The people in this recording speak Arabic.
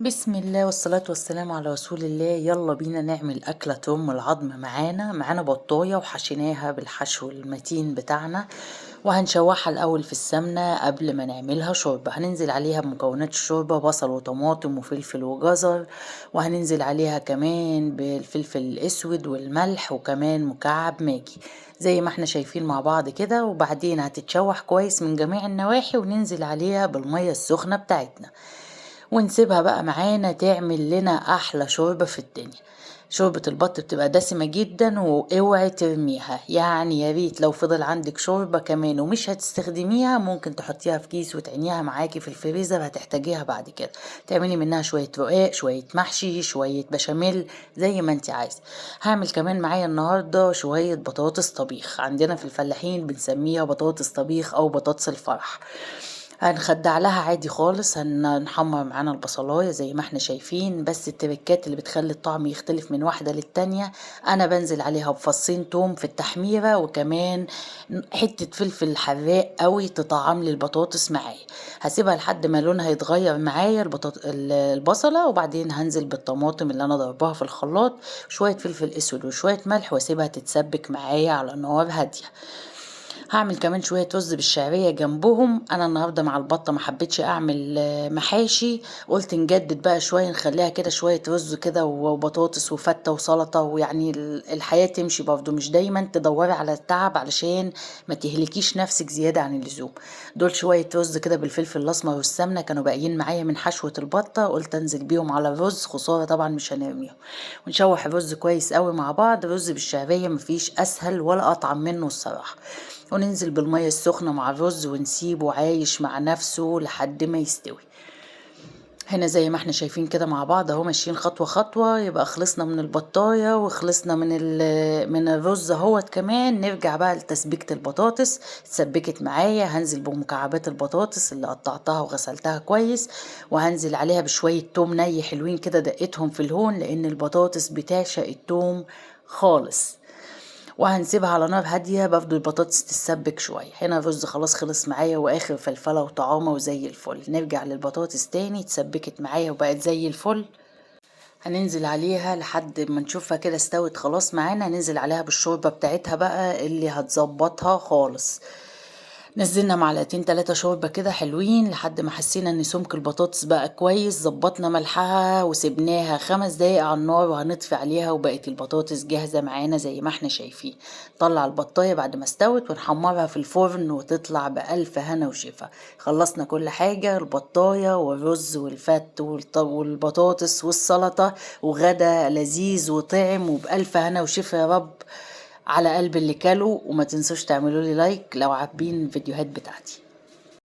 بسم الله والصلاة والسلام على رسول الله. يلا بينا نعمل أكلة ترم العظم. معانا بطاية وحشيناها بالحشو المتين بتاعنا، وهنشوحها الأول في السمنة قبل ما نعملها شوربة. هننزل عليها بمكونات الشوربة: بصل وطماطم وفلفل وجزر، وهننزل عليها كمان بالفلفل الأسود والملح وكمان مكعب ماجي زي ما احنا شايفين مع بعض كده. وبعدين هتتشوح كويس من جميع النواحي، وننزل عليها بالمية السخنة بتاعتنا ونسيبها بقى معانا تعمل لنا احلى شوربة في الدنيا. شوربة البط بتبقى دسمة جدا، واوعي ترميها، يعني يا ريت لو فضل عندك شوربة كمان ومش هتستخدميها ممكن تحطيها في كيس وتعينيها معاكي في الفريزر، هتحتاجيها بعد كده. تعملي منها شوية رقاق، شوية محشي، شوية بشاميل، زي ما انت عايزة. هعمل كمان معايا النهاردة شوية بطاطس طبيخ، عندنا في الفلاحين بنسميها بطاطس طبيخ او بطاطس الفرح. هنخدع لها عادي خالص، هنحمر معانا البصلاية زي ما احنا شايفين، بس التركات اللي بتخلي الطعم يختلف من واحدة للتانية: انا بنزل عليها بفصين توم في التحميرة، وكمان حتة فلفل حراق قوي تطعم لي البطاطس معايا. هسيبها لحد ما لونها يتغير معايا البصلة، وبعدين هنزل بالطماطم اللي انا ضربها في الخلاط، شوية فلفل اسود وشوية ملح، واسيبها تتسبك معايا على نار هادية. هعمل كمان شوية رز بالشعرية جنبهم. انا النهاردة مع البطة ما حبيتش اعمل محاشي، قلت نجدد بقى شوية، نخليها كده شوية رز كده وبطاطس وفتة وسلطة، ويعني الحياة تمشي برضو، مش دايما تدوري على التعب علشان ما تهلكيش نفسك زيادة عن اللزوم. دول شوية رز كده بالفلفل الاسمر والسمنة كانوا باقيين معايا من حشوة البطة، قلت انزل بيهم على الرز، خسارة طبعا مش هنرميهم. ونشوح الرز كويس قوي مع بعض. رز بالشعرية مفيش اسهل ولا اطعم منه الصراحة. وننزل بالمية السخنة مع الرز ونسيبه عايش مع نفسه لحد ما يستوي. هنا زي ما احنا شايفين كده مع بعض اهو، ماشيين خطوة خطوة. يبقى خلصنا من البطاية وخلصنا من الرز اهوت. كمان نرجع بقى لتسبيكة البطاطس. اتسبكت معايا، هنزل بمكعبات البطاطس اللي قطعتها وغسلتها كويس، وهنزل عليها بشوية توم ني حلوين كده دقيتهم في الهون، لان البطاطس بتعشق التوم خالص. وهنسيبها على نار هادية برضو البطاطس تتسبك شوية. هنا الرز خلاص خلص معايا، واخر فلفلة وطعامة وزي الفل. نرجع للبطاطس تاني، اتسبكت معايا وبقت زي الفل. هننزل عليها لحد ما نشوفها كده استوت خلاص معانا. هننزل عليها بالشوربة بتاعتها بقى اللي هتظبطها خالص. نزلنا معلقتين 3 شوربة كده حلوين لحد ما حسينا ان سمك البطاطس بقى كويس. ظبطنا ملحها وسبناها 5 دقايق على النار، وهنطفي عليها، وبقت البطاطس جاهزة معانا زي ما احنا شايفين. طلع البطاية بعد ما استوت ونحمرها في الفرن وتطلع بألف هنا وشفا. خلصنا كل حاجة: البطاية والرز والفت والبطاطس والسلطة، وغدا لذيذ وطعم وبألف هنا وشفا يا رب على قلب اللي كلوا. وما تنسوش تعملوا لي لايك لو عاجبين الفيديوهات بتاعتي.